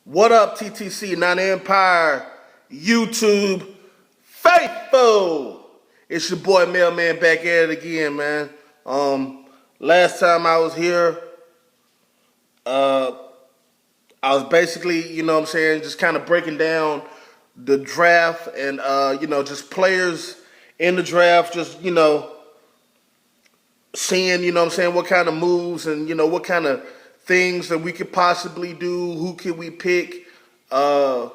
What up, TTC 9 Empire, YouTube faithful? It's your boy Mailman back at it again, man. Last time I was here, uh, I was basically, what I'm saying, just kind of breaking down the draft and, just players in the draft, just, seeing, what I'm saying, what kind of moves and, what kind of things that we could possibly do, who can we pick, uh,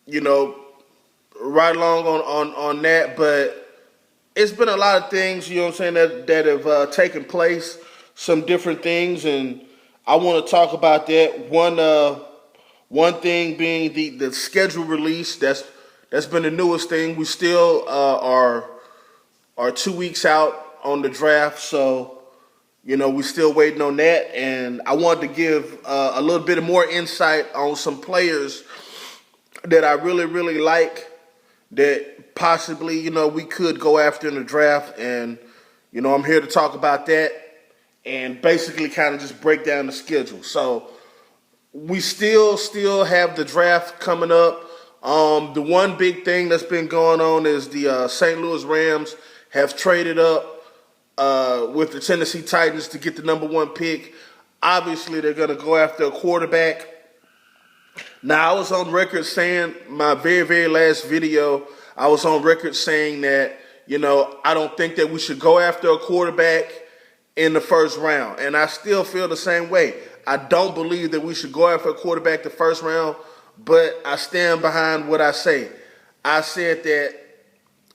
you know, right along on that. But it's been a lot of things, what I'm saying, that have taken place, some different things, and I want to talk about that. One thing being the schedule release. That's been the newest thing. We still are 2 weeks out on the draft, so we're still waiting on that. And I wanted to give a little bit of more insight on some players that I really, really like that possibly, we could go after in the draft. And, I'm here to talk about that and basically kind of just break down the schedule. So we still have the draft coming up. The one big thing that's been going on is the St. Louis Rams have traded up with the Tennessee Titans to get the number one pick. Obviously, they're going to go after a quarterback. Now, I was on record saying, my very, very last video, I was on record saying that, I don't think that we should go after a quarterback in the first round. And I still feel the same way. I don't believe that we should go after a quarterback the first round, but I stand behind what I say. I said that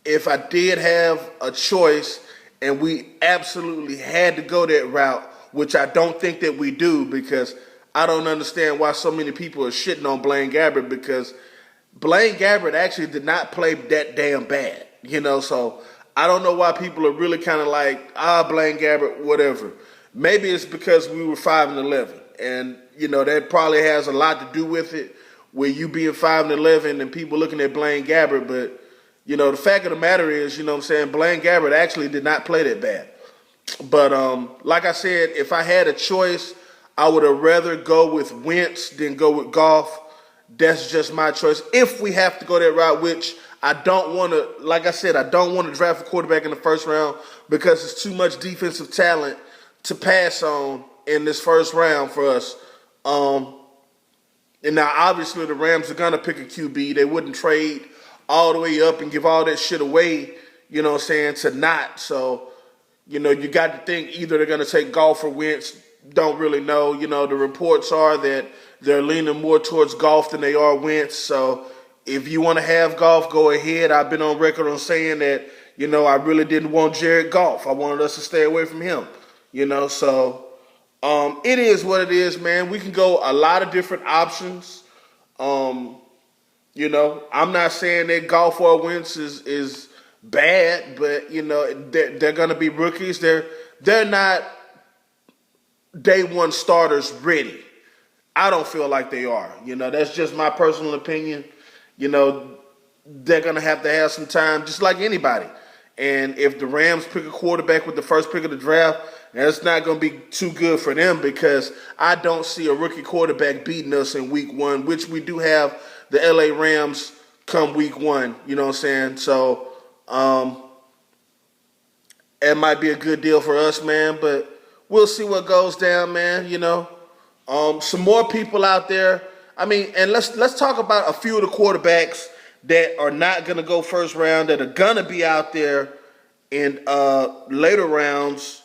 if I did have a choice and we absolutely had to go that route, which I don't think that we do, because I don't understand why so many people are shitting on Blaine Gabbert, because Blaine Gabbert actually did not play that damn bad, so I don't know why people are really kind of like, Blaine Gabbert, whatever. Maybe it's because we were 5-11, and, that probably has a lot to do with it, with you being 5-11 and people looking at Blaine Gabbert. But the fact of the matter is, Blaine Gabbert actually did not play that bad. But like I said, if I had a choice, I would have rather go with Wentz than go with Goff. That's just my choice. If we have to go that route, which I don't want to, like I said, I don't want to draft a quarterback in the first round because it's too much defensive talent to pass on in this first round for us. And now, obviously, the Rams are going to pick a QB. They wouldn't trade all the way up and give all that shit away, to not. So, you got to think either they're going to take Goff or Wentz. Don't really know. The reports are that they're leaning more towards Goff than they are Wentz. So if you want to have Goff, go ahead. I've been on record on saying that, I really didn't want Jared Goff. I wanted us to stay away from him, So it is what it is, man. We can go a lot of different options. I'm not saying that Goff or Wentz is bad, but they're going to be rookies. They're not day one starters ready. I don't feel like they are. That's just my personal opinion. They're going to have some time, just like anybody. And if the Rams pick a quarterback with the first pick of the draft, that's not going to be too good for them, because I don't see a rookie quarterback beating us in week one, which we do have the LA Rams come week one. You know what I'm saying? So it might be a good deal for us, man, but we'll see what goes down, man. Some more people out there. I mean, and let's talk about a few of the quarterbacks that are not going to go first round, that are going to be out there in later rounds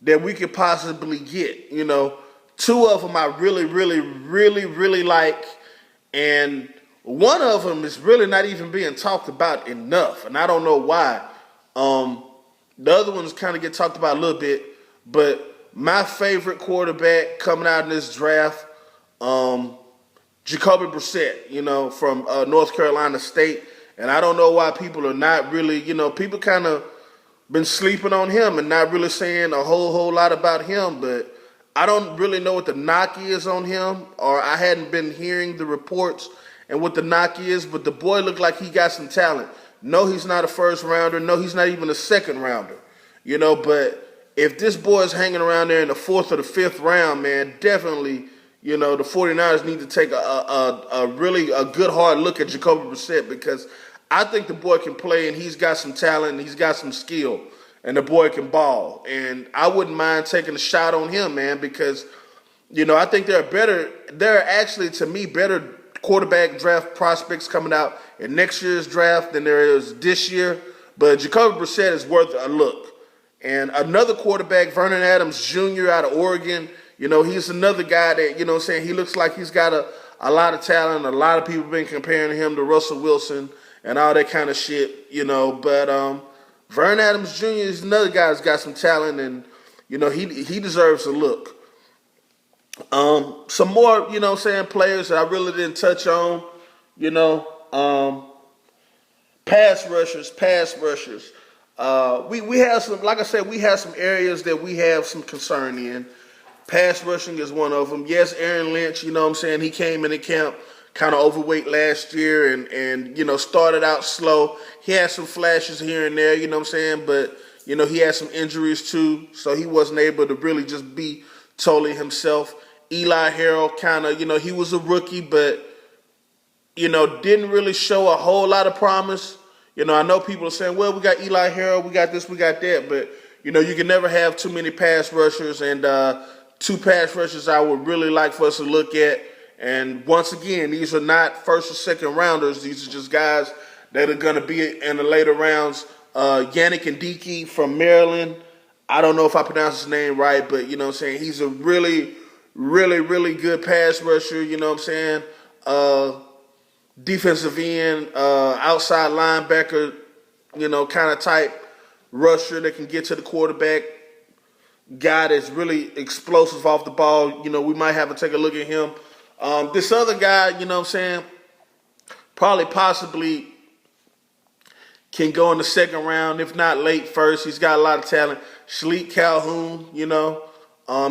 that we could possibly get. Two of them I really, really, really, really like, and one of them is really not even being talked about enough, and I don't know why. The other ones kind of get talked about a little bit, but my favorite quarterback coming out in this draft, Jacoby Brissett, from North Carolina State. And I don't know why people are not really, people kind of been sleeping on him and not really saying a whole lot about him. But I don't really know what the knock is on him, or I hadn't been hearing the reports and what the knock is. But the boy looked like he got some talent. No, he's not a first rounder. No, he's not even a second rounder, but if this boy is hanging around there in the fourth or the fifth round, man, definitely, the 49ers need to take a really a good hard look at Jacoby Brissett, because I think the boy can play and he's got some talent and he's got some skill and the boy can ball. And I wouldn't mind taking a shot on him, man, because I think there are actually, to me, better quarterback draft prospects coming out in next year's draft than there is this year. But Jacoby Brissett is worth a look. And another quarterback, Vernon Adams Jr. out of Oregon, he's another guy that, he looks like he's got a lot of talent. A lot of people have been comparing him to Russell Wilson and all that kind of shit, But Vernon Adams Jr. is another guy that's got some talent, and, he deserves a look. Some more, players that I really didn't touch on, pass rushers. We have some, like I said, we have some areas that we have some concern in. Pass rushing is one of them. Yes, Aaron Lynch, he came into camp kind of overweight last year and started out slow. He had some flashes here and there, but, he had some injuries too, so he wasn't able to really just be totally himself. Eli Harold kind of, he was a rookie, but, didn't really show a whole lot of promise. I know people are saying, well, we got Eli Harold, we got this, we got that, but, you can never have too many pass rushers, and two pass rushers I would really like for us to look at. And once again, these are not first or second rounders. These are just guys that are going to be in the later rounds. Yannick Ndiki from Maryland. I don't know if I pronounced his name right, but, he's a really, really, really good pass rusher, defensive end, outside linebacker, kind of type rusher that can get to the quarterback. Guy that's really explosive off the ball. We might have to take a look at him. This other guy, probably possibly can go in the second round, if not late first. He's got a lot of talent. Shalik Calhoun,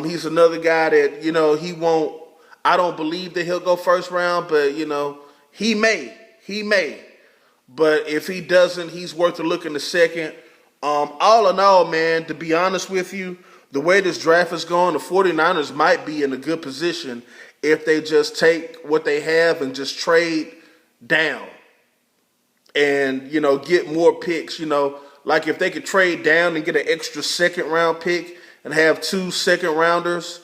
he's another guy that, he won't, I don't believe that he'll go first round, but, he may. But if he doesn't, he's worth a look in the second. All in all, man, to be honest with you, the way this draft is going, the 49ers might be in a good position if they just take what they have and just trade down and, get more picks, like if they could trade down and get an extra second round pick and have 2 second rounders.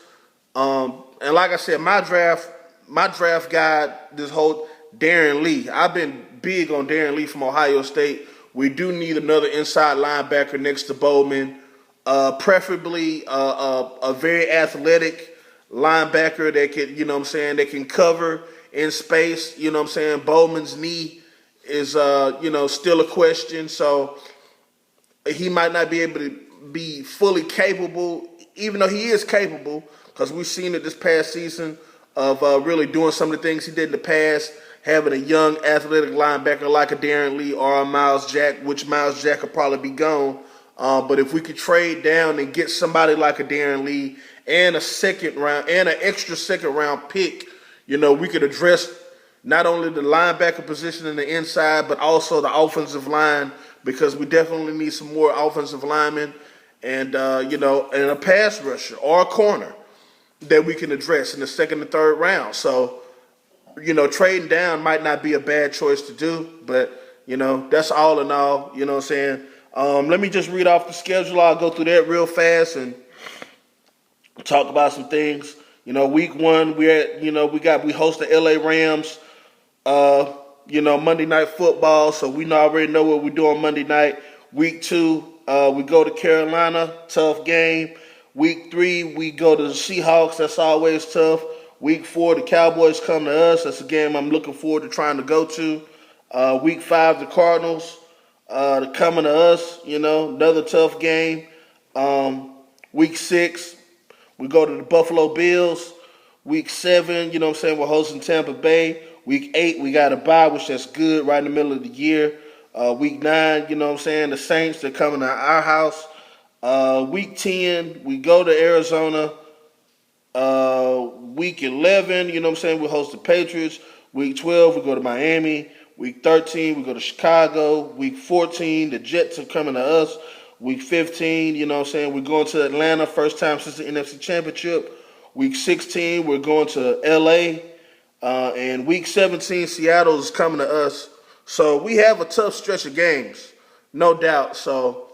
And like I said, my draft guy, this whole Darren Lee, I've been big on Darren Lee from Ohio State. We do need another inside linebacker next to Bowman, preferably a very athletic linebacker that can, that can cover in space. Bowman's knee is, still a question, so he might not be able to be fully capable, even though he is capable, because we've seen it this past season of really doing some of the things he did in the past, having a young athletic linebacker like a Darren Lee or a Miles Jack, which Miles Jack will probably be gone. But if we could trade down and get somebody like a Darren Lee and a second round and an extra second round pick, we could address not only the linebacker position in the inside, but also the offensive line, because we definitely need some more offensive linemen and, and a pass rusher or a corner that we can address in the second and third round. So, trading down might not be a bad choice to do, but, that's all in all, let me just read off the schedule. I'll go through that real fast and talk about some things. Week 1, we host the LA Rams, Monday Night Football, so we already know what we do on Monday night. Week 2, we go to Carolina, tough game. Week 3, we go to the Seahawks, that's always tough. Week 4, the Cowboys come to us. That's a game I'm looking forward to trying to go to. Week 5, the Cardinals coming to us, another tough game. Week 6, we go to the Buffalo Bills. Week 7, we're hosting Tampa Bay. Week 8, we got a bye, which that's good, right in the middle of the year. Week 9, the Saints, they're coming to our house. Week 10, we go to Arizona. Week 11, we host the Patriots. Week 12, we go to Miami. Week 13, we go to Chicago. Week 14, the Jets are coming to us. Week 15, we're going to Atlanta, first time since the NFC Championship. Week 16, we're going to LA. And week 17, Seattle is coming to us. So we have a tough stretch of games, no doubt. So,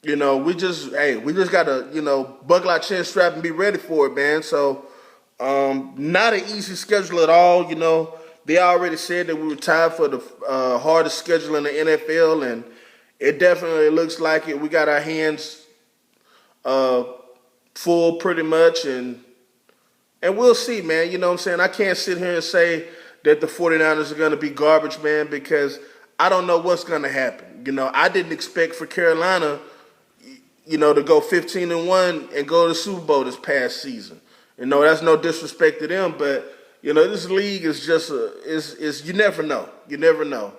we just gotta, buckle our chin strap and be ready for it, man. So, not an easy schedule at all. They already said that we were tied for the hardest schedule in the NFL, and it definitely looks like it. We got our hands full pretty much, and we'll see, man. You know what I'm saying? I can't sit here and say that the 49ers are going to be garbage, man, because I don't know what's going to happen. I didn't expect for Carolina, to go 15-1 and go to the Super Bowl this past season. That's no disrespect to them, but, this league is just, you never know. You never know.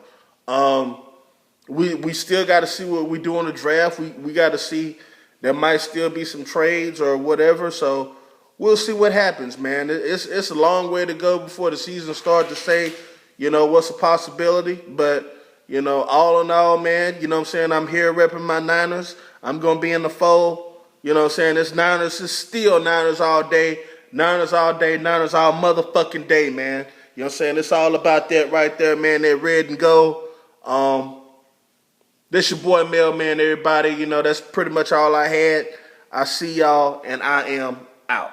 We still got to see what we do on the draft. We got to see there might still be some trades or whatever, so we'll see what happens, man. It's a long way to go before the season starts to say, what's a possibility. But, all in all, man, I'm here repping my Niners. I'm going to be in the fold. It's Niners. It's still Niners all day. Niners all day. Niners all motherfucking day, man. It's all about that right there, man, that red and gold. This your boy Mailman, everybody. That's pretty much all I had. I see y'all, and I am out.